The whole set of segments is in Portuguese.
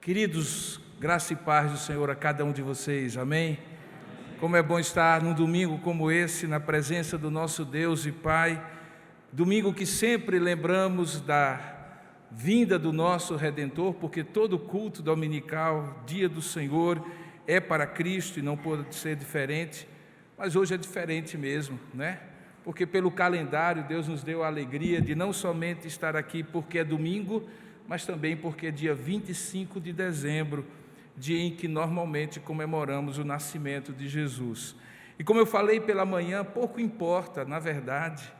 Queridos, graça e paz do Senhor a cada um de vocês, amém? Como é bom estar num domingo como esse, na presença do nosso Deus e Pai, domingo que sempre lembramos da vinda do nosso Redentor, porque todo culto dominical, dia do Senhor, é para Cristo e não pode ser diferente, mas hoje é diferente mesmo, né? Porque pelo calendário Deus nos deu a alegria de não somente estar aqui porque é domingo, mas também porque é dia 25 de dezembro, dia em que normalmente comemoramos o nascimento de Jesus. E como eu falei pela manhã, pouco importa, na verdade,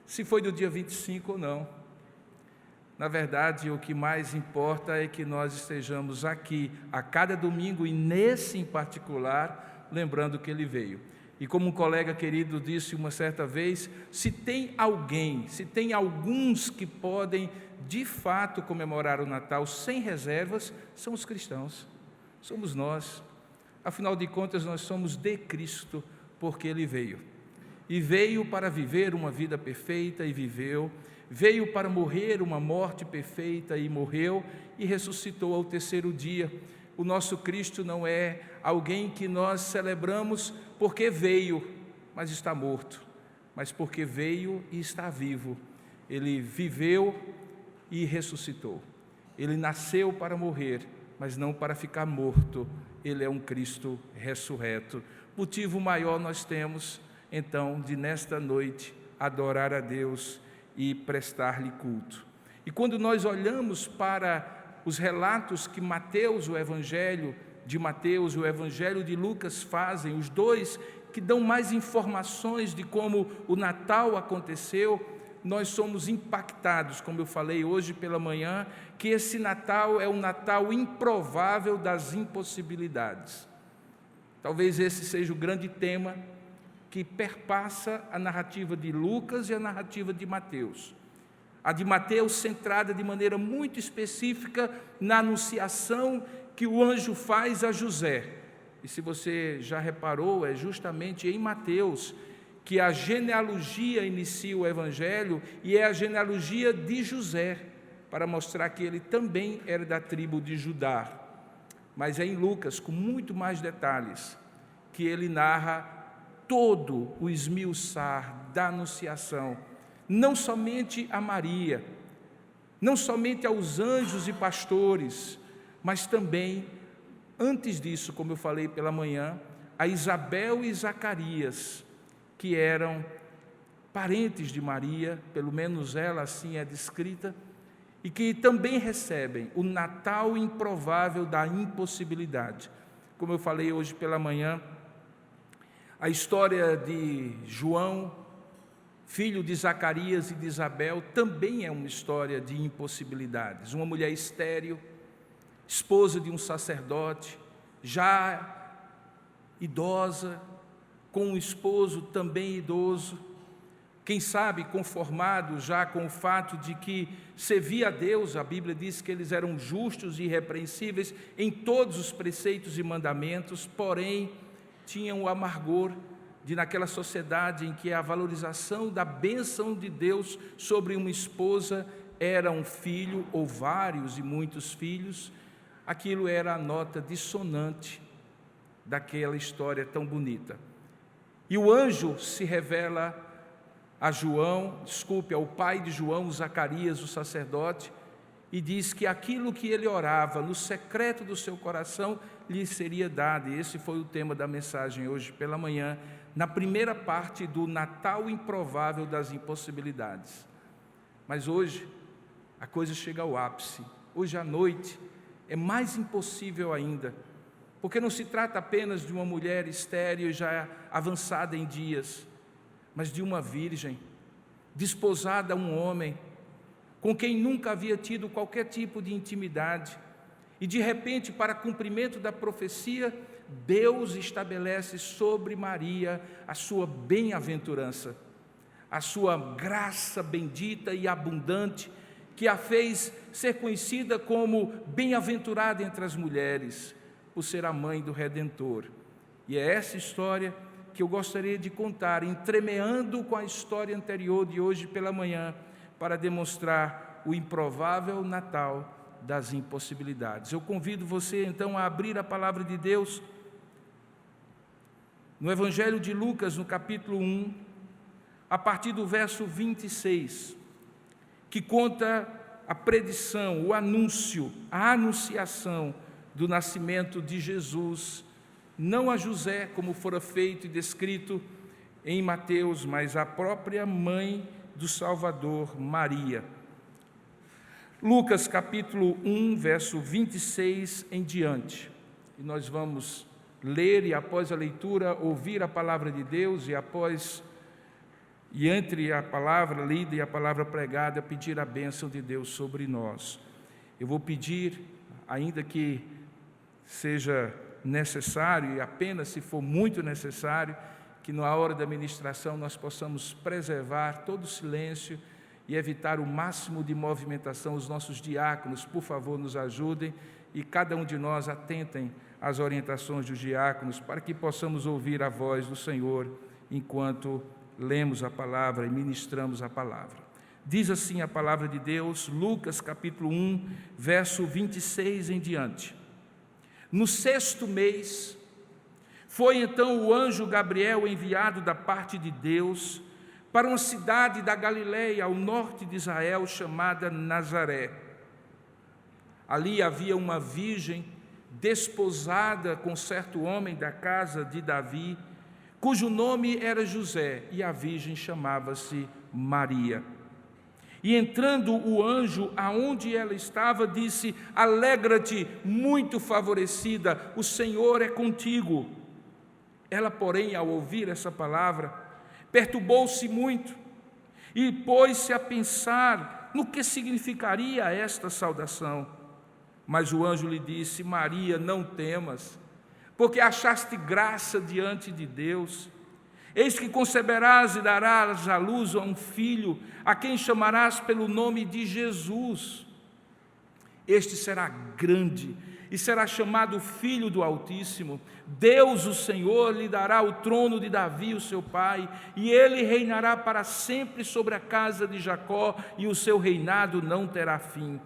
se foi do dia 25 ou não. Na verdade, o que mais importa é que nós estejamos aqui a cada domingo e nesse em particular, lembrando que Ele veio. E como um colega querido disse uma certa vez, se tem alguns que podem de fato comemorar o Natal sem reservas, são os cristãos, somos nós. Afinal de contas, nós somos de Cristo, porque Ele veio. E veio para viver uma vida perfeita e viveu, veio para morrer uma morte perfeita e morreu, e ressuscitou ao terceiro dia. O nosso Cristo não é alguém que nós celebramos porque veio, mas está morto, mas porque veio e está vivo. Ele viveu e ressuscitou. Ele nasceu para morrer, mas não para ficar morto. Ele é um Cristo ressurreto. Motivo maior nós temos, então, de nesta noite adorar a Deus e prestar-lhe culto. E quando nós olhamos para os relatos que Mateus, o Evangelho de Mateus e o Evangelho de Lucas fazem, os dois que dão mais informações de como o Natal aconteceu, nós somos impactados, como eu falei hoje pela manhã, que esse Natal é um Natal improvável das impossibilidades. Talvez esse seja o grande tema que perpassa a narrativa de Lucas e a narrativa de Mateus. A de Mateus centrada de maneira muito específica na anunciação que o anjo faz a José. E se você já reparou, é justamente em Mateus que a genealogia inicia o Evangelho, e é a genealogia de José, para mostrar que ele também era da tribo de Judá. Mas é em Lucas, com muito mais detalhes, que ele narra todo o esmiuçar da anunciação, não somente a Maria, não somente aos anjos e pastores, mas também, antes disso, como eu falei pela manhã, a Isabel e Zacarias, que eram parentes de Maria, pelo menos ela assim é descrita, e que também recebem o Natal improvável da impossibilidade. Como eu falei hoje pela manhã, a história de João, filho de Zacarias e de Isabel, também é uma história de impossibilidades. Uma mulher estéril, esposa de um sacerdote, já idosa, com um esposo também idoso, quem sabe conformado já com o fato de que servia a Deus. A Bíblia diz que eles eram justos e irrepreensíveis em todos os preceitos e mandamentos, porém tinham o amargor de, naquela sociedade em que a valorização da bênção de Deus sobre uma esposa era um filho ou vários e muitos filhos, aquilo era a nota dissonante daquela história tão bonita. E o anjo se revela a João, ao pai de João, Zacarias, o sacerdote, e diz que aquilo que ele orava no secreto do seu coração lhe seria dado. E esse foi o tema da mensagem hoje pela manhã, na primeira parte do Natal improvável das impossibilidades. Mas hoje a coisa chega ao ápice. Hoje à noite é mais impossível ainda, porque não se trata apenas de uma mulher estéril já avançada em dias, mas de uma virgem, desposada a um homem, com quem nunca havia tido qualquer tipo de intimidade, e de repente, para cumprimento da profecia, Deus estabelece sobre Maria a sua bem-aventurança, a sua graça bendita e abundante, que a fez ser conhecida como bem-aventurada entre as mulheres, por ser a mãe do Redentor. E é essa história que eu gostaria de contar, entremeando com a história anterior de hoje pela manhã, para demonstrar o improvável Natal das impossibilidades. Eu convido você então a abrir a palavra de Deus no Evangelho de Lucas, no capítulo 1, a partir do verso 26, que conta a predição, o anúncio, a anunciação do nascimento de Jesus, não a José, como fora feito e descrito em Mateus, mas a própria mãe do Salvador, Maria. Lucas capítulo 1, verso 26 em diante. E nós vamos ler e após a leitura ouvir a palavra de Deus e entre a palavra lida e a palavra pregada pedir a bênção de Deus sobre nós. Eu vou pedir, ainda que seja necessário e apenas se for muito necessário, que na hora da ministração nós possamos preservar todo o silêncio e evitar o máximo de movimentação. Os nossos diáconos, por favor, nos ajudem e cada um de nós atentem às orientações dos diáconos para que possamos ouvir a voz do Senhor enquanto lemos a palavra e ministramos a palavra. Diz assim a palavra de Deus, Lucas capítulo 1, verso 26 em diante. No 6º mês, foi então o anjo Gabriel enviado da parte de Deus para uma cidade da Galileia, ao norte de Israel, chamada Nazaré. Ali havia uma virgem desposada com certo homem da casa de Davi, cujo nome era José, e a virgem chamava-se Maria. E entrando o anjo aonde ela estava, disse: alegra-te, muito favorecida, o Senhor é contigo. Ela, porém, ao ouvir essa palavra, perturbou-se muito e pôs-se a pensar no que significaria esta saudação. Mas o anjo lhe disse: Maria, não temas, porque achaste graça diante de Deus. Eis que conceberás e darás à luz a um filho, a quem chamarás pelo nome de Jesus. Este será grande e será chamado Filho do Altíssimo. Deus, o Senhor, lhe dará o trono de Davi, o seu pai, e ele reinará para sempre sobre a casa de Jacó, e o seu reinado não terá fim.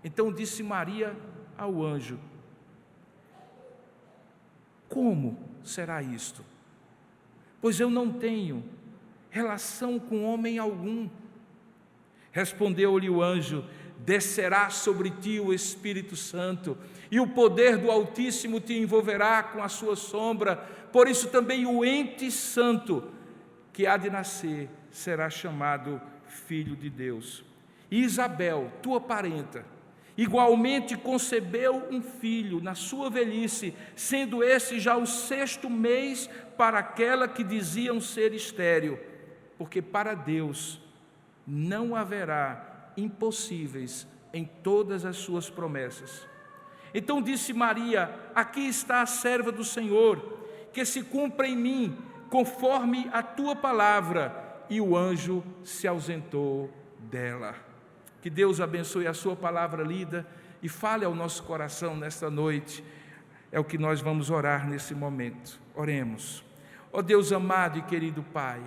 Então disse Maria ao anjo: como será isto? Pois eu não tenho relação com homem algum. Respondeu-lhe o anjo: descerá sobre ti o Espírito Santo, e o poder do Altíssimo te envolverá com a sua sombra. Por isso também o ente santo que há de nascer será chamado Filho de Deus. E Isabel, tua parenta, igualmente concebeu um filho na sua velhice, sendo esse já o 6º mês para aquela que diziam ser estéril, porque para Deus não haverá impossíveis em todas as suas promessas. Então disse Maria: aqui está a serva do Senhor, que se cumpra em mim conforme a tua palavra. E o anjo se ausentou dela. Que Deus abençoe a sua palavra lida e fale ao nosso coração nesta noite. É o que nós vamos orar nesse momento. Oremos. Ó Deus amado e querido Pai,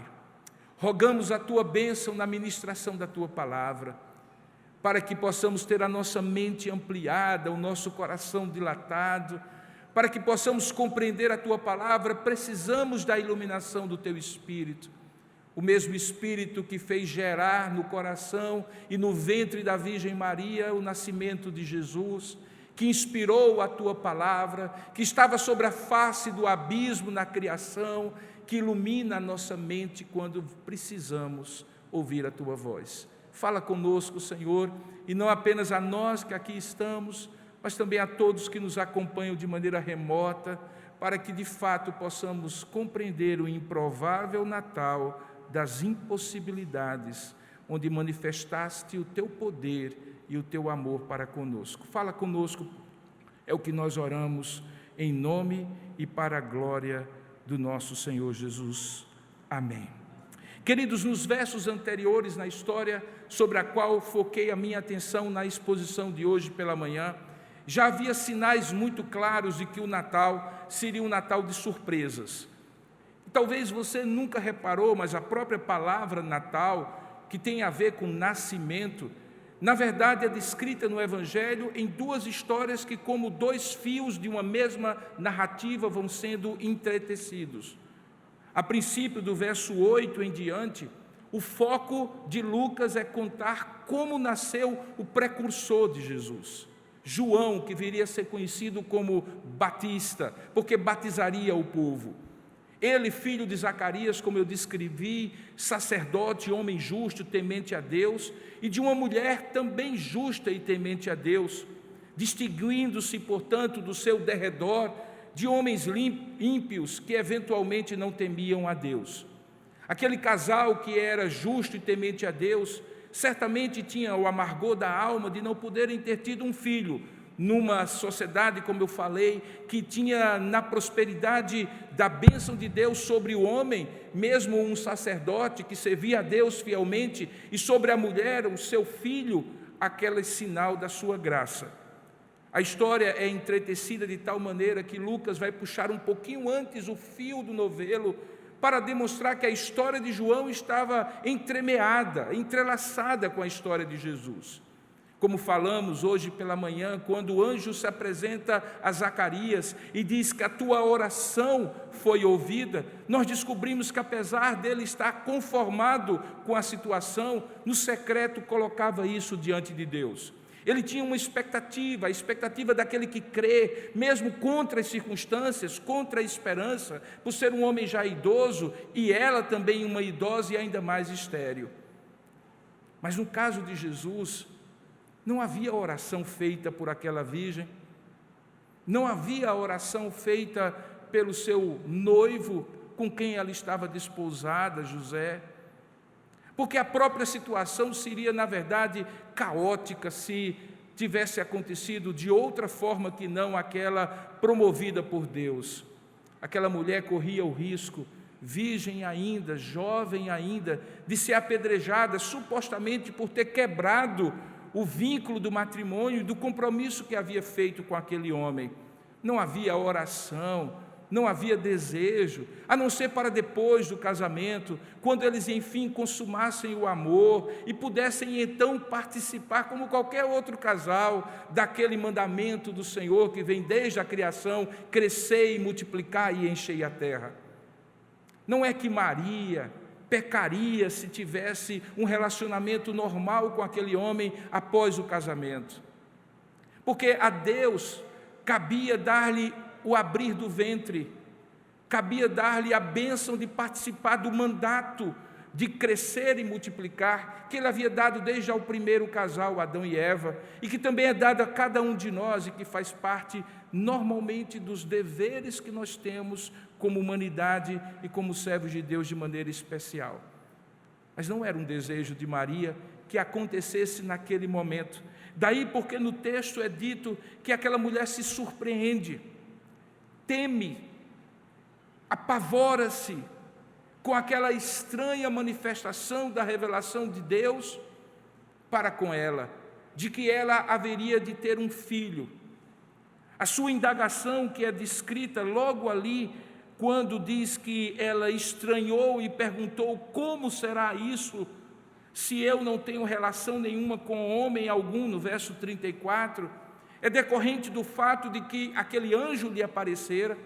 rogamos a tua bênção na ministração da tua palavra, para que possamos ter a nossa mente ampliada, o nosso coração dilatado, para que possamos compreender a tua palavra. Precisamos da iluminação do teu Espírito. O mesmo Espírito que fez gerar no coração e no ventre da Virgem Maria o nascimento de Jesus, que inspirou a tua palavra, que estava sobre a face do abismo na criação, que ilumina a nossa mente quando precisamos ouvir a tua voz. Fala conosco, Senhor, e não apenas a nós que aqui estamos, mas também a todos que nos acompanham de maneira remota, para que de fato possamos compreender o improvável Natal das impossibilidades, onde manifestaste o teu poder e o teu amor para conosco. Fala conosco, é o que nós oramos, em nome e para a glória do nosso Senhor Jesus. Amém. Queridos, nos versos anteriores na história, sobre a qual foquei a minha atenção na exposição de hoje pela manhã, já havia sinais muito claros de que o Natal seria um Natal de surpresas. Talvez você nunca reparou, mas a própria palavra Natal, que tem a ver com nascimento, na verdade, é descrita no Evangelho em duas histórias que, como dois fios de uma mesma narrativa, vão sendo entretecidos. A princípio, do verso 8 em diante, o foco de Lucas é contar como nasceu o precursor de Jesus, João, que viria a ser conhecido como Batista, porque batizaria o povo. Ele, filho de Zacarias, como eu descrevi, sacerdote, homem justo, temente a Deus, e de uma mulher também justa e temente a Deus, distinguindo-se, portanto, do seu derredor, de homens ímpios que eventualmente não temiam a Deus. Aquele casal que era justo e temente a Deus, certamente tinha o amargor da alma de não poderem ter tido um filho, numa sociedade, como eu falei, que tinha na prosperidade da bênção de Deus sobre o homem, mesmo um sacerdote que servia a Deus fielmente, e sobre a mulher, o seu filho, aquele sinal da sua graça. A história é entretecida de tal maneira que Lucas vai puxar um pouquinho antes o fio do novelo para demonstrar que a história de João estava entremeada, entrelaçada com a história de Jesus. Como falamos hoje pela manhã, quando o anjo se apresenta a Zacarias e diz que a tua oração foi ouvida, nós descobrimos que, apesar dele estar conformado com a situação, no secreto colocava isso diante de Deus. Ele tinha uma expectativa, a expectativa daquele que crê, mesmo contra as circunstâncias, contra a esperança, por ser um homem já idoso e ela também uma idosa e ainda mais estéril. Mas no caso de Jesus, não havia oração feita por aquela virgem, não havia oração feita pelo seu noivo, com quem ela estava desposada, José, porque a própria situação seria, na verdade, caótica se tivesse acontecido de outra forma que não aquela promovida por Deus. Aquela mulher corria o risco, virgem ainda, jovem ainda, de ser apedrejada supostamente por ter quebrado o vínculo do matrimônio e do compromisso que havia feito com aquele homem. Não havia oração, não havia desejo, a não ser para depois do casamento, quando eles enfim consumassem o amor e pudessem então participar, como qualquer outro casal, daquele mandamento do Senhor que vem desde a criação: crescer e multiplicar e encher a terra. Não é que Maria pecaria se tivesse um relacionamento normal com aquele homem após o casamento, porque a Deus cabia dar-lhe o abrir do ventre, cabia dar-lhe a bênção de participar do mandato de crescer e multiplicar, que ele havia dado desde ao primeiro casal, Adão e Eva, e que também é dado a cada um de nós e que faz parte normalmente dos deveres que nós temos como humanidade e como servos de Deus de maneira especial. Mas não era um desejo de Maria que acontecesse naquele momento. Daí porque no texto é dito que aquela mulher se surpreende, teme, apavora-se com aquela estranha manifestação da revelação de Deus para com ela, de que ela haveria de ter um filho. A sua indagação, que é descrita logo ali, quando diz que ela estranhou e perguntou: como será isso, se eu não tenho relação nenhuma com homem algum, no verso 34, é decorrente do fato de que aquele anjo lhe aparecera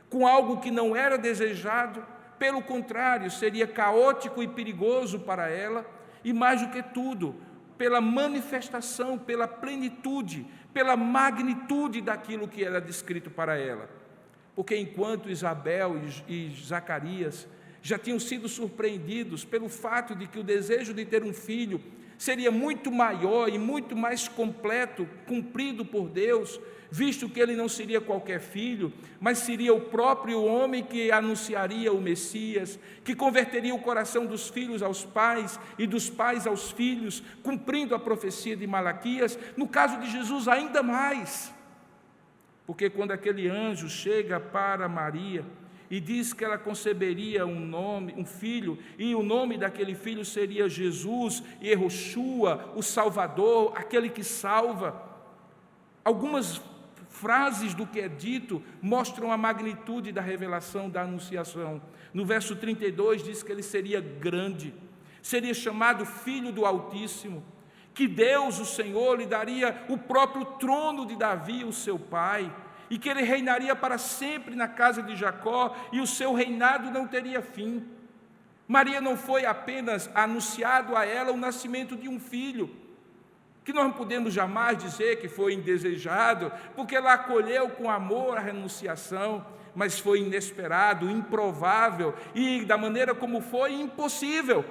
com algo que não era desejado, pelo contrário, seria caótico e perigoso para ela, e mais do que tudo, pela manifestação, pela plenitude, pela magnitude daquilo que era descrito para ela. Porque enquanto Isabel e Zacarias já tinham sido surpreendidos pelo fato de que o desejo de ter um filho seria muito maior e muito mais completo, cumprido por Deus, visto que ele não seria qualquer filho, mas seria o próprio homem que anunciaria o Messias, que converteria o coração dos filhos aos pais e dos pais aos filhos, cumprindo a profecia de Malaquias. No caso de Jesus, ainda mais, porque quando aquele anjo chega para Maria e diz que ela conceberia um filho, e o nome daquele filho seria Jesus, Yehoshua, o Salvador, aquele que salva. Algumas frases do que é dito mostram a magnitude da revelação, da anunciação. No verso 32 diz que ele seria grande, seria chamado Filho do Altíssimo, que Deus, o Senhor, lhe daria o próprio trono de Davi, o seu pai, e que ele reinaria para sempre na casa de Jacó, e o seu reinado não teria fim. Maria não foi apenas anunciado a ela o nascimento de um filho, que nós não podemos jamais dizer que foi indesejado, porque ela acolheu com amor a renunciação, mas foi inesperado, improvável, e da maneira como foi, impossível.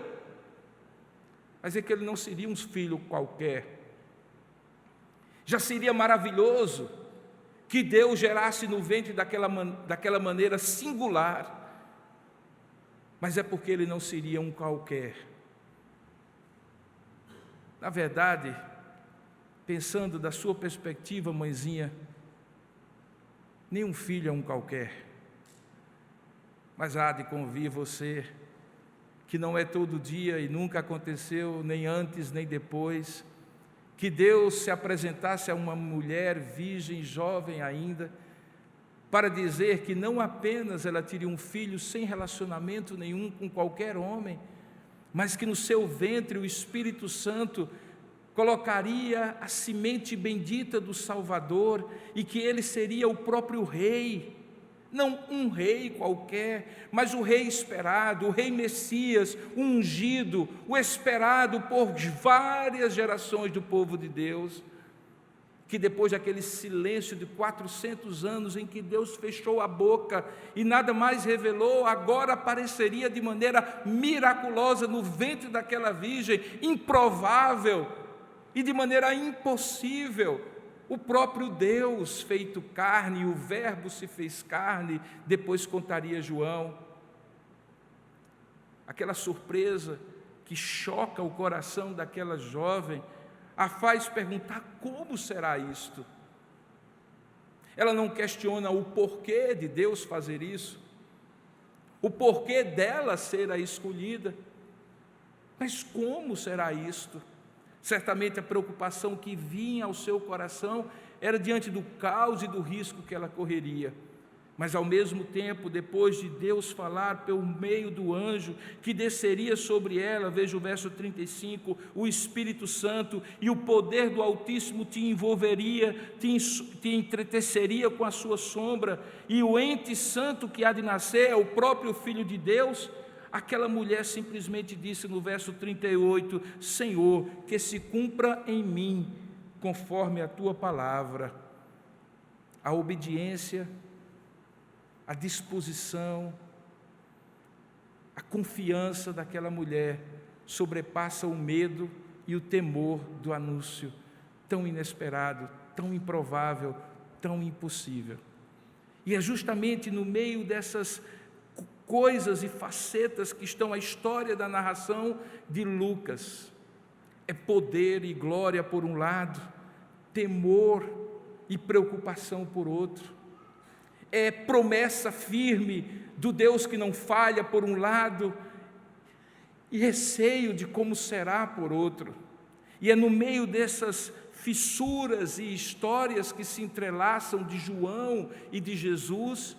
Mas é que ele não seria um filho qualquer. Já seria maravilhoso que Deus gerasse no ventre daquela maneira singular, mas é porque ele não seria um qualquer. Na verdade, pensando da sua perspectiva, mãezinha, nenhum filho é um qualquer, mas há de convir você que não é todo dia e nunca aconteceu, nem antes nem depois, que Deus se apresentasse a uma mulher virgem, jovem ainda, para dizer que não apenas ela teria um filho sem relacionamento nenhum com qualquer homem, mas que no seu ventre o Espírito Santo colocaria a semente bendita do Salvador e que ele seria o próprio rei, não um rei qualquer, mas o rei esperado, o rei Messias, o ungido, o esperado por várias gerações do povo de Deus, que depois daquele silêncio de 400 anos em que Deus fechou a boca e nada mais revelou, agora apareceria de maneira miraculosa no ventre daquela virgem, improvável e de maneira impossível, o próprio Deus feito carne, o Verbo se fez carne, depois contaria João. Aquela surpresa que choca o coração daquela jovem, a faz perguntar: como será isto? Ela não questiona o porquê de Deus fazer isso, o porquê dela ser a escolhida, mas como será isto? Certamente a preocupação que vinha ao seu coração era diante do caos e do risco que ela correria. Mas ao mesmo tempo, depois de Deus falar pelo meio do anjo que desceria sobre ela, veja o verso 35, o Espírito Santo e o poder do Altíssimo te envolveria, te entreteceria com a sua sombra, e o ente santo que há de nascer é o próprio Filho de Deus. Aquela mulher simplesmente disse no verso 38, Senhor, que se cumpra em mim, conforme a tua palavra. A obediência, a disposição, a confiança daquela mulher sobrepassa o medo e o temor do anúncio tão inesperado, tão improvável, tão impossível. E é justamente no meio dessas coisas e facetas que estão a história da narração de Lucas. É poder e glória por um lado, temor e preocupação por outro. É promessa firme do Deus que não falha por um lado, e receio de como será por outro. E é no meio dessas fissuras e histórias que se entrelaçam de João e de Jesus,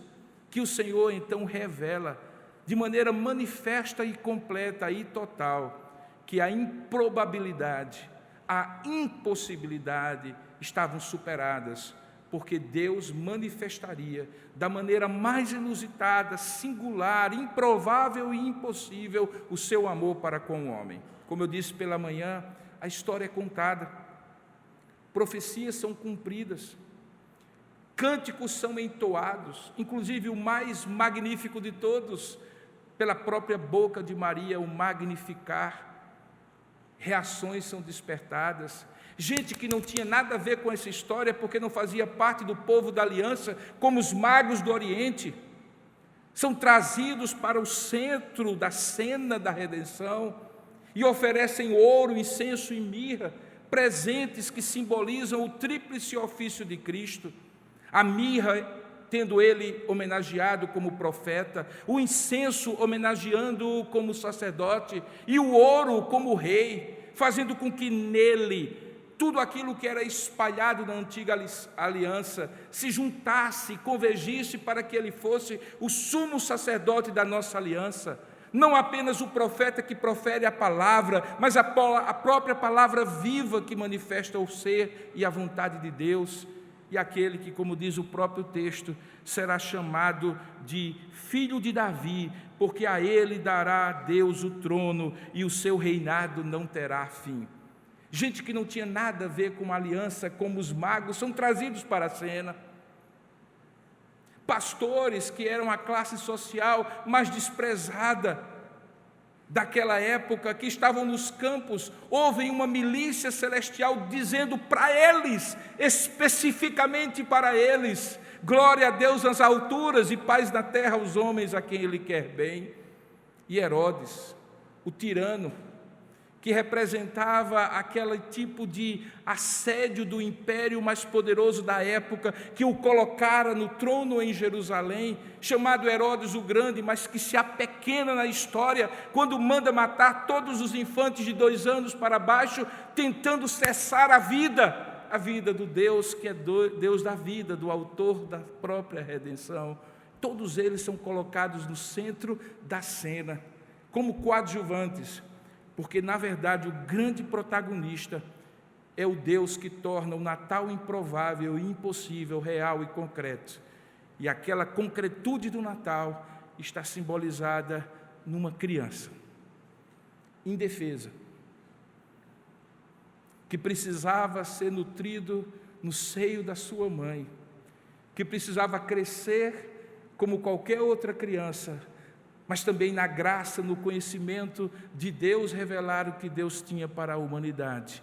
que o Senhor então revela de maneira manifesta e completa e total que a improbabilidade, a impossibilidade estavam superadas, porque Deus manifestaria da maneira mais inusitada, singular, improvável e impossível o seu amor para com o homem. Como eu disse pela manhã, a história é contada, profecias são cumpridas, cânticos são entoados, inclusive o mais magnífico de todos, pela própria boca de Maria, o magnificar. Reações são despertadas. Gente que não tinha nada a ver com essa história, porque não fazia parte do povo da aliança, como os magos do Oriente, são trazidos para o centro da cena da redenção e oferecem ouro, incenso e mirra, presentes que simbolizam o tríplice ofício de Cristo. A mirra, tendo ele homenageado como profeta, o incenso homenageando-o como sacerdote, e o ouro como rei, fazendo com que nele tudo aquilo que era espalhado na antiga aliança se juntasse, convergisse para que ele fosse o sumo sacerdote da nossa aliança, Não apenas o profeta que profere a palavra, mas a própria palavra viva que manifesta o ser e a vontade de Deus, e aquele que, como diz o próprio texto, será chamado de filho de Davi, porque a ele dará Deus o trono e o seu reinado não terá fim. Gente que não tinha nada a ver com a aliança, como os magos, são trazidos para a cena. Pastores que eram a classe social mais desprezada daquela época, que estavam nos campos, ouvem uma milícia celestial dizendo para eles, especificamente para eles: glória a Deus nas alturas e paz na terra aos homens a quem Ele quer bem. E Herodes, o tirano, que representava aquele tipo de assédio do império mais poderoso da época, que o colocara no trono em Jerusalém, chamado Herodes o Grande, mas que se apequena na história, quando manda matar todos os infantes de 2 anos para baixo, tentando cessar a vida do Deus que é Deus da vida, do autor da própria redenção. Todos eles são colocados no centro da cena, como coadjuvantes, porque, na verdade, o grande protagonista é o Deus que torna o Natal improvável e impossível, real e concreto. E aquela concretude do Natal está simbolizada numa criança, indefesa, que precisava ser nutrido no seio da sua mãe, que precisava crescer como qualquer outra criança, mas também na graça, no conhecimento de Deus, revelar o que Deus tinha para a humanidade.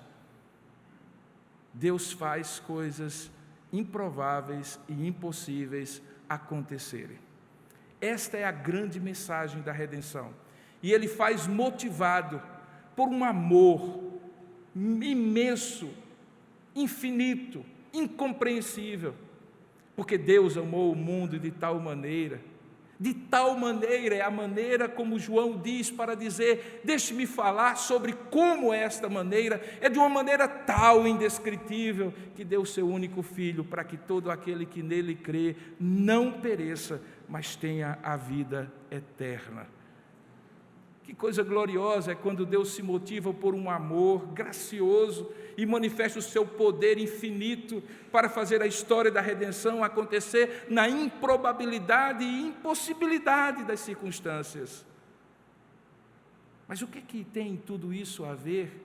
Deus faz coisas improváveis e impossíveis acontecerem. Esta é a grande mensagem da redenção. E Ele faz motivado por um amor imenso, infinito, incompreensível, porque Deus amou o mundo de tal maneira é a maneira como João diz para dizer, deixe-me falar sobre como é esta maneira, é de uma maneira tal, indescritível, que deu o seu único Filho, para que todo aquele que nele crê não pereça, mas tenha a vida eterna. Que coisa gloriosa é quando Deus se motiva por um amor gracioso e manifesta o seu poder infinito para fazer a história da redenção acontecer na improbabilidade e impossibilidade das circunstâncias. Mas o que tem tudo isso a ver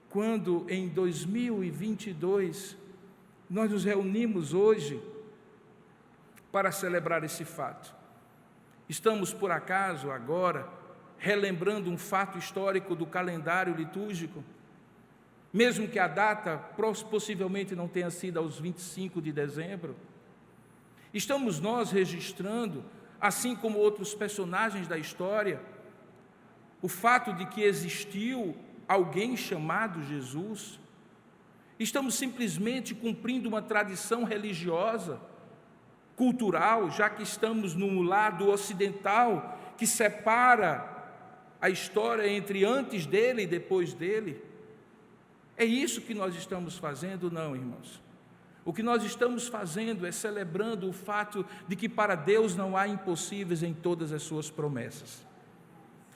quando em 2022 nós nos reunimos hoje para celebrar esse fato? Estamos, por acaso, agora relembrando um fato histórico do calendário litúrgico, mesmo que a data possivelmente não tenha sido aos 25 de dezembro? Estamos nós registrando, assim como outros personagens da história, o fato de que existiu alguém chamado Jesus? Estamos simplesmente cumprindo uma tradição religiosa, cultural, já que estamos no lado ocidental, que separa a história entre antes dele e depois dele? É isso que nós estamos fazendo? Não, irmãos. O que nós estamos fazendo é celebrando o fato de que para Deus não há impossíveis em todas as suas promessas.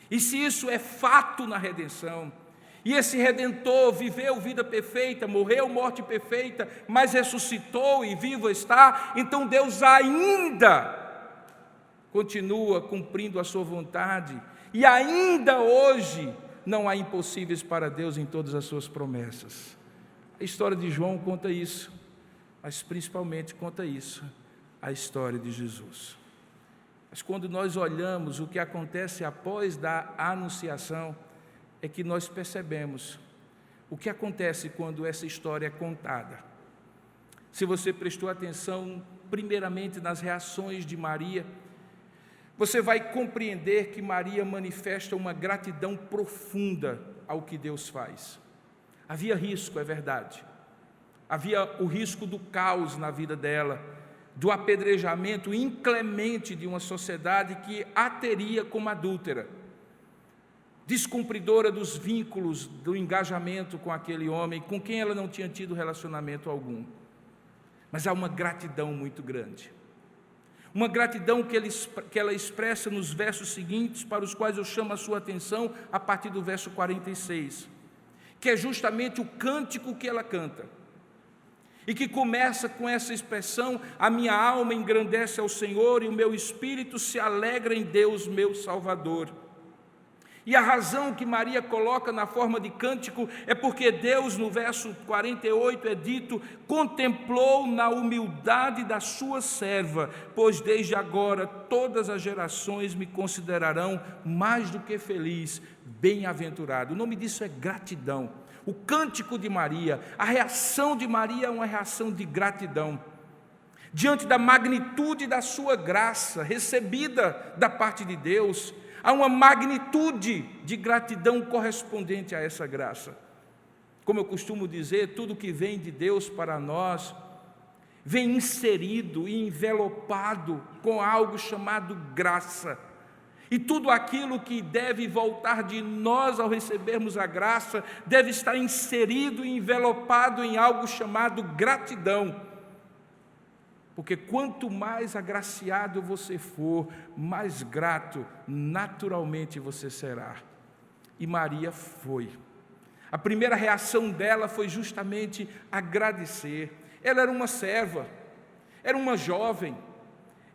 E se isso é fato na redenção, e esse Redentor viveu vida perfeita, morreu morte perfeita, mas ressuscitou e vivo está, então Deus ainda continua cumprindo a sua vontade, e ainda hoje não há impossíveis para Deus em todas as suas promessas. A história de João conta isso, mas principalmente conta isso, a história de Jesus. Mas quando nós olhamos o que acontece após da anunciação, é que nós percebemos o que acontece quando essa história é contada. Se você prestou atenção, primeiramente nas reações de Maria, você vai compreender que Maria manifesta uma gratidão profunda ao que Deus faz. Havia risco, é verdade. Havia o risco do caos na vida dela, do apedrejamento inclemente de uma sociedade que a teria como adúltera, descumpridora dos vínculos, do engajamento com aquele homem, com quem ela não tinha tido relacionamento algum. Mas há uma gratidão muito grande. Uma gratidão que ela expressa nos versos seguintes, para os quais eu chamo a sua atenção, a partir do verso 46, que é justamente o cântico que ela canta, e que começa com essa expressão: a minha alma engrandece ao Senhor, e o meu espírito se alegra em Deus, meu Salvador. E a razão que Maria coloca na forma de cântico é porque Deus, no verso 48 é dito: contemplou na humildade da sua serva, pois desde agora todas as gerações me considerarão mais do que feliz, bem-aventurado. O nome disso é gratidão. O cântico de Maria, a reação de Maria é uma reação de gratidão, diante da magnitude da sua graça recebida da parte de Deus. Há uma magnitude de gratidão correspondente a essa graça. Como eu costumo dizer, tudo que vem de Deus para nós vem inserido e envelopado com algo chamado graça. E tudo aquilo que deve voltar de nós ao recebermos a graça deve estar inserido e envelopado em algo chamado gratidão. Porque quanto mais agraciado você for, mais grato naturalmente você será. E Maria foi. A primeira reação dela foi justamente agradecer. Ela era uma serva, era uma jovem,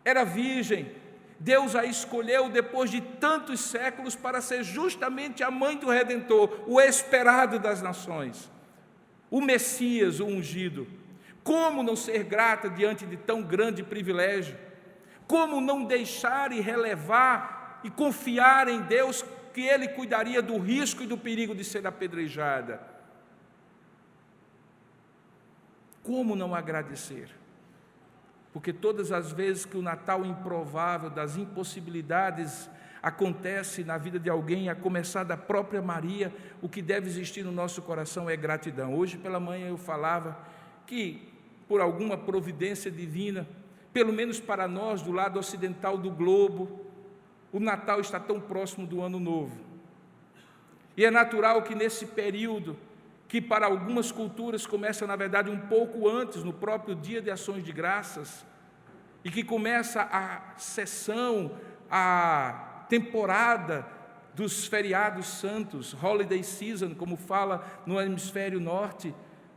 era virgem. Deus a escolheu depois de tantos séculos para ser justamente a mãe do Redentor, o esperado das nações, o Messias, o ungido. Como não ser grata diante de tão grande privilégio? Como não deixar e relevar e confiar em Deus que Ele cuidaria do risco e do perigo de ser apedrejada? Como não agradecer? Porque todas as vezes que o Natal improvável, das impossibilidades, acontece na vida de alguém, a começar da própria Maria, o que deve existir no nosso coração é gratidão. Hoje pela manhã eu falava que, por alguma providência divina, pelo menos para nós do lado ocidental do globo, o Natal está tão próximo do Ano Novo. E é natural que nesse período, que para algumas culturas começa na verdade um pouco antes, no próprio dia de ações de graças, e que começa a sessão, a temporada dos feriados santos, holiday season, como fala no hemisfério norte,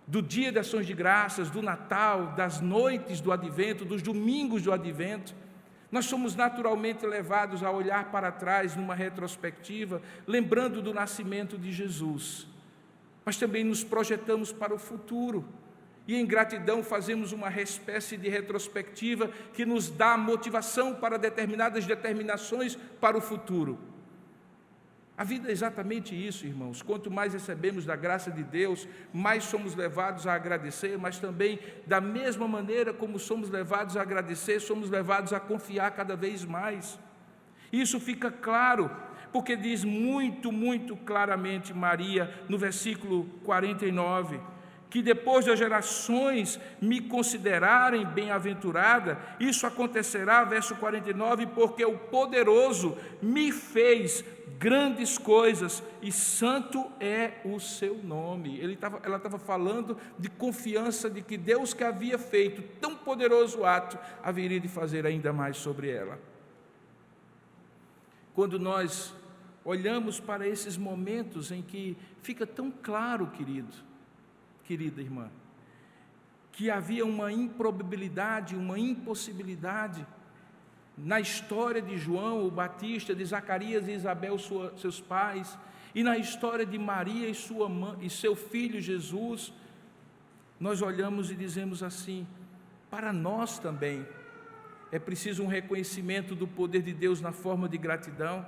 do dia de ações de graças, do Natal, das noites do Advento, dos domingos do Advento, nós somos naturalmente levados a olhar para trás numa retrospectiva, lembrando do nascimento de Jesus, mas também nos projetamos para o futuro, e em gratidão fazemos uma espécie de retrospectiva que nos dá motivação para determinadas determinações para o futuro. A vida é exatamente isso, irmãos. Quanto mais recebemos da graça de Deus, mais somos levados a agradecer, mas também, da mesma maneira como somos levados a agradecer, somos levados a confiar cada vez mais. Isso fica claro, porque diz muito, muito claramente Maria, no versículo 49, que depois das gerações me considerarem bem-aventurada, isso acontecerá, verso 49, porque o poderoso me fez grandes coisas, e santo é o seu nome. Ela estava falando de confiança de que Deus, que havia feito tão poderoso ato, haveria de fazer ainda mais sobre ela. Quando nós olhamos para esses momentos em que fica tão claro, querida irmã, que havia uma improbabilidade, uma impossibilidade na história de João o Batista, de Zacarias e Isabel, seus pais, e na história de Maria e sua mãe e seu filho Jesus, nós olhamos e dizemos assim: para nós também é preciso um reconhecimento do poder de Deus na forma de gratidão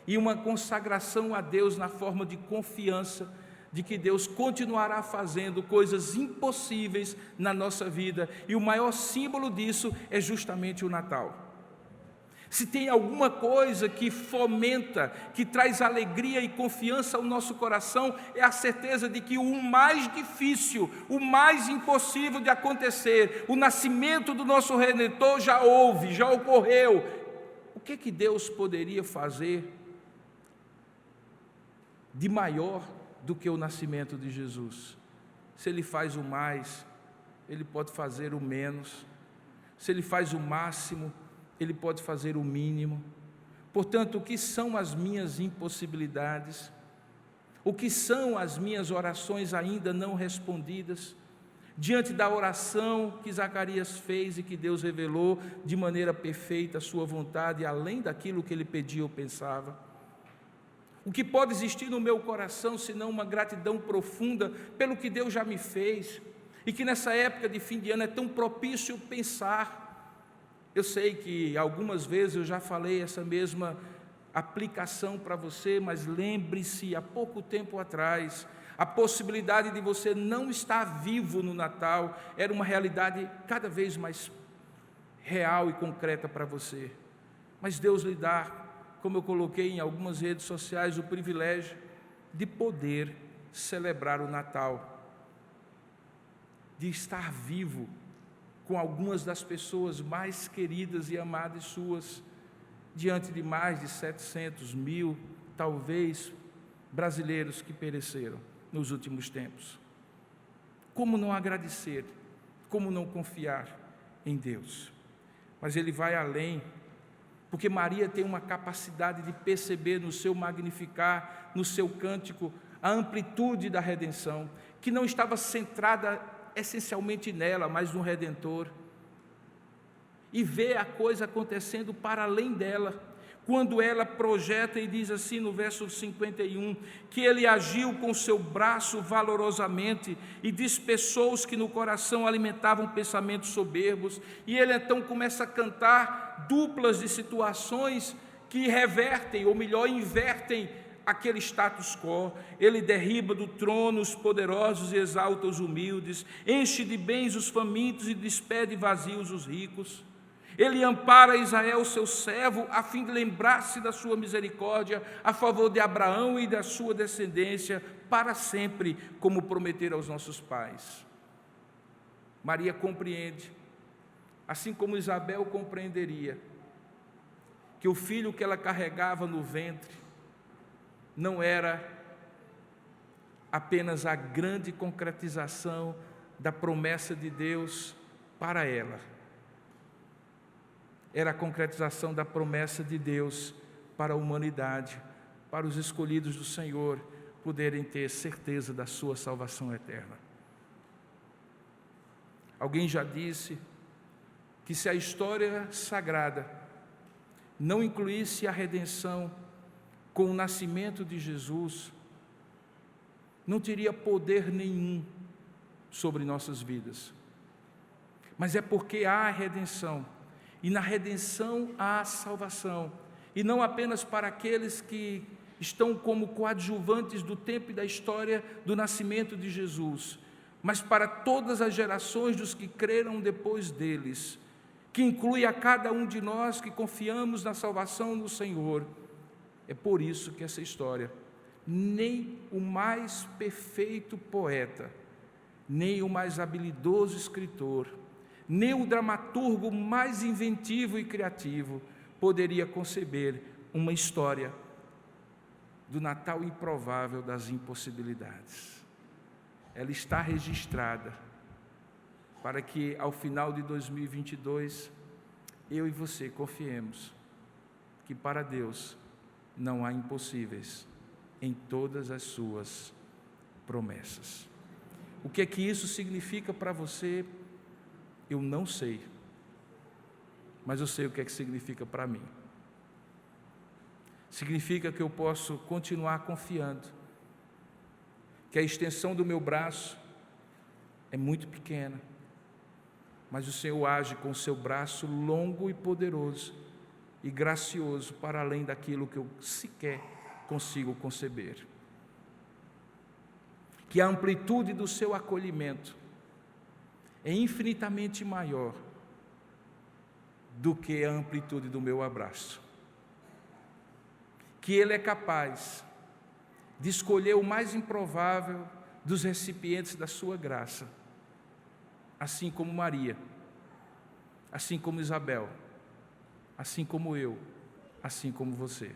e uma consagração a Deus na forma de confiança de que Deus continuará fazendo coisas impossíveis na nossa vida, e o maior símbolo disso é justamente o Natal. Se tem alguma coisa que fomenta, que traz alegria e confiança ao nosso coração, é a certeza de que o mais difícil, o mais impossível de acontecer, o nascimento do nosso Redentor já houve, já ocorreu. O que Deus poderia fazer de maior do que o nascimento de Jesus? Se Ele faz o mais, Ele pode fazer o menos. Se Ele faz o máximo, Ele pode fazer o mínimo. Portanto, o que são as minhas impossibilidades? O que são as minhas orações ainda não respondidas? Diante da oração que Zacarias fez e que Deus revelou de maneira perfeita a sua vontade, além daquilo que ele pedia ou pensava. O que pode existir no meu coração, senão uma gratidão profunda pelo que Deus já me fez, e que nessa época de fim de ano é tão propício pensar. Eu sei que algumas vezes eu já falei essa mesma aplicação para você, mas lembre-se, há pouco tempo atrás, a possibilidade de você não estar vivo no Natal era uma realidade cada vez mais real e concreta para você. Mas Deus lhe dá, como eu coloquei em algumas redes sociais, o privilégio de poder celebrar o Natal, de estar vivo com algumas das pessoas mais queridas e amadas suas, diante de mais de 700 mil, talvez, brasileiros que pereceram nos últimos tempos. Como não agradecer? Como não confiar em Deus? Mas Ele vai além, porque Maria tem uma capacidade de perceber no seu magnificar, no seu cântico, a amplitude da redenção, que não estava centrada essencialmente nela, mas no Redentor, e vê a coisa acontecendo para além dela, quando ela projeta e diz assim no verso 51, que Ele agiu com seu braço valorosamente e dispersou os que no coração alimentavam pensamentos soberbos, e Ele então começa a cantar duplas de situações que revertem, ou melhor, invertem aquele status quo. Ele derriba do trono os poderosos e exalta os humildes, enche de bens os famintos e despede vazios os ricos. Ele ampara Israel, seu servo, a fim de lembrar-se da sua misericórdia a favor de Abraão e da sua descendência para sempre, como prometera aos nossos pais. Maria compreende, assim como Isabel compreenderia, que o filho que ela carregava no ventre não era apenas a grande concretização da promessa de Deus para ela, era a concretização da promessa de Deus para a humanidade, para os escolhidos do Senhor poderem ter certeza da sua salvação eterna. Alguém já disse que se a história sagrada não incluísse a redenção com o nascimento de Jesus, não teria poder nenhum sobre nossas vidas. Mas é porque há a redenção, e na redenção há salvação, e não apenas para aqueles que estão como coadjuvantes do tempo e da história do nascimento de Jesus, mas para todas as gerações dos que creram depois deles, que inclui a cada um de nós que confiamos na salvação do Senhor. É por isso que essa história, nem o mais perfeito poeta, nem o mais habilidoso escritor, nem o dramaturgo mais inventivo e criativo poderia conceber uma história do Natal improvável das impossibilidades. Ela está registrada para que ao final de 2022 eu e você confiemos que para Deus não há impossíveis em todas as suas promessas. O que é que isso significa para você? Eu não sei, mas eu sei o que é que significa para mim. Significa que eu posso continuar confiando, que a extensão do meu braço é muito pequena, mas o Senhor age com o seu braço longo e poderoso e gracioso para além daquilo que eu sequer consigo conceber. Que a amplitude do seu acolhimento é infinitamente maior do que a amplitude do meu abraço. Que Ele é capaz de escolher o mais improvável dos recipientes da sua graça, assim como Maria, assim como Isabel, assim como eu, assim como você.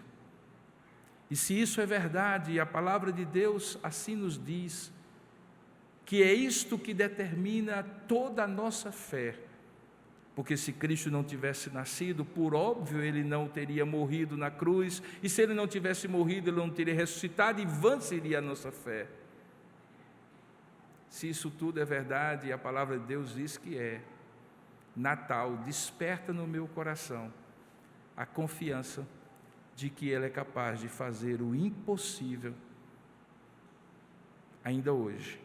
E se isso é verdade, e a palavra de Deus assim nos diz, que é isto que determina toda a nossa fé, Porque se Cristo não tivesse nascido, por óbvio, ele não teria morrido na cruz, e se ele não tivesse morrido, ele não teria ressuscitado, e vã seria a nossa fé. Se isso tudo é verdade, e a palavra de Deus diz que é, Natal desperta no meu coração a confiança de que Ele é capaz de fazer o impossível ainda hoje,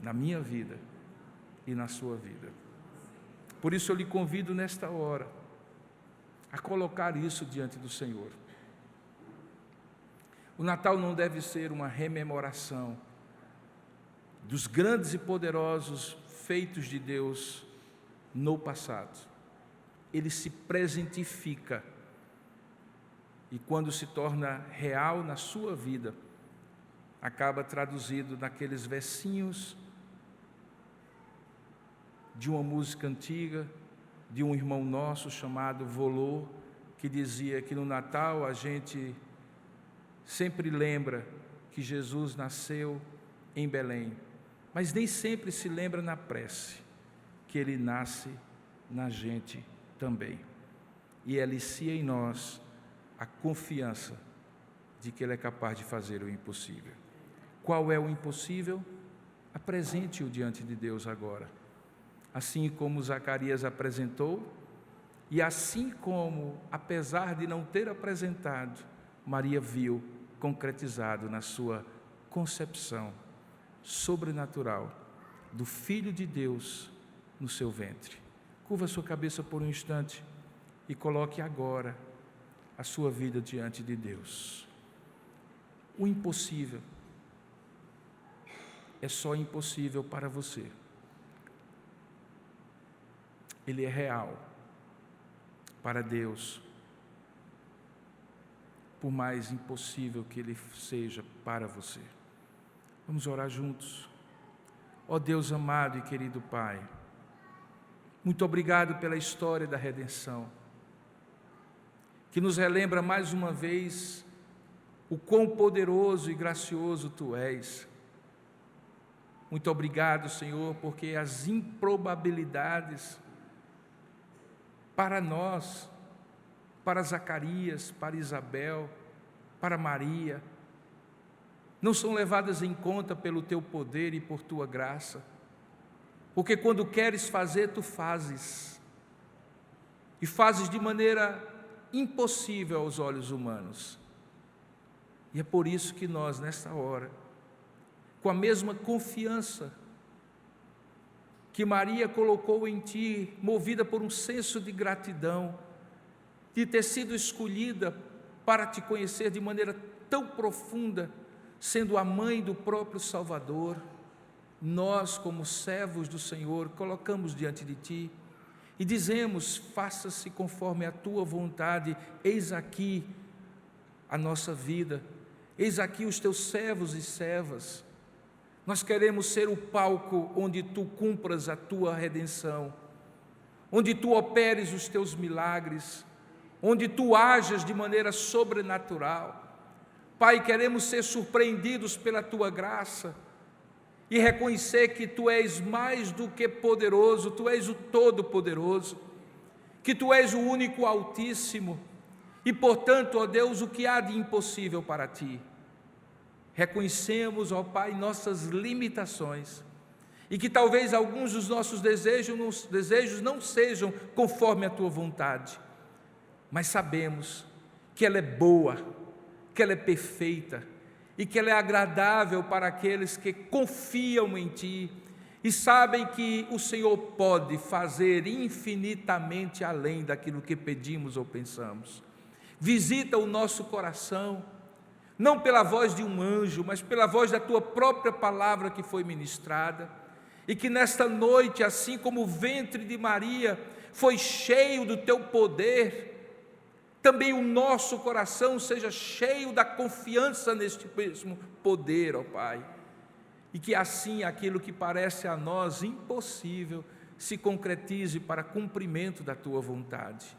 na minha vida e na sua vida. Por isso eu lhe convido nesta hora a colocar isso diante do Senhor. O Natal não deve ser uma rememoração dos grandes e poderosos feitos de Deus no passado. Ele se presentifica, e quando se torna real na sua vida, acaba traduzido naqueles versinhos de uma música antiga, de um irmão nosso chamado Volô, que dizia que no Natal a gente sempre lembra que Jesus nasceu em Belém, mas nem sempre se lembra na prece que Ele nasce na gente também, e alicia em nós a confiança de que Ele é capaz de fazer o impossível. Qual é o impossível? Apresente-o diante de Deus agora, assim como Zacarias apresentou, e assim como, apesar de não ter apresentado, Maria viu concretizado na sua concepção sobrenatural do Filho de Deus no seu ventre. Curva a sua cabeça por um instante e coloque agora a sua vida diante de Deus. O impossível é só impossível para você. Ele é real para Deus, por mais impossível que ele seja para você. Vamos orar juntos. Ó Deus amado e querido Pai, muito obrigado pela história da redenção, que nos relembra mais uma vez o quão poderoso e gracioso Tu és. Muito obrigado, Senhor, porque as improbabilidades para nós, para Zacarias, para Isabel, para Maria, não são levadas em conta pelo Teu poder e por Tua graça, porque quando queres fazer, Tu fazes, e fazes de maneira impossível aos olhos humanos. E é por isso que nós, nesta hora, com a mesma confiança que Maria colocou em Ti, movida por um senso de gratidão, de ter sido escolhida para Te conhecer de maneira tão profunda, sendo a mãe do próprio Salvador, nós, como servos do Senhor, colocamos diante de Ti e dizemos: faça-se conforme a Tua vontade, eis aqui a nossa vida, eis aqui os Teus servos e servas. Nós queremos ser o palco onde Tu cumpras a Tua redenção, onde Tu operes os Teus milagres, onde Tu ajas de maneira sobrenatural. Pai, queremos ser surpreendidos pela Tua graça e reconhecer que Tu és mais do que poderoso, Tu és o Todo-Poderoso, que Tu és o único Altíssimo e, portanto, ó Deus, o que há de impossível para Ti? Reconhecemos, ó Pai, nossas limitações e que talvez alguns dos nossos desejos não sejam conforme a Tua vontade, mas sabemos que ela é boa, que ela é perfeita e que ela é agradável para aqueles que confiam em Ti e sabem que o Senhor pode fazer infinitamente além daquilo que pedimos ou pensamos. Visita o nosso coração, não pela voz de um anjo, mas pela voz da Tua própria palavra que foi ministrada, e que nesta noite, assim como o ventre de Maria foi cheio do Teu poder, também o nosso coração seja cheio da confiança neste mesmo poder, ó Pai, e que assim aquilo que parece a nós impossível se concretize para cumprimento da Tua vontade.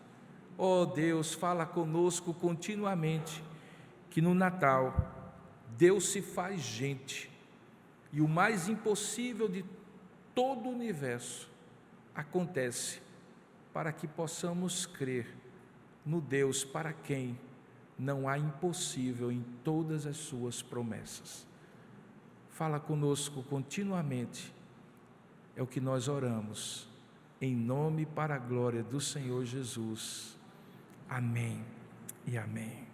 Ó Deus, fala conosco continuamente, que no Natal Deus se faz gente e o mais impossível de todo o universo acontece para que possamos crer no Deus para quem não há impossível em todas as suas promessas. Fala conosco continuamente, é o que nós oramos, em nome e para a glória do Senhor Jesus. Amém e amém.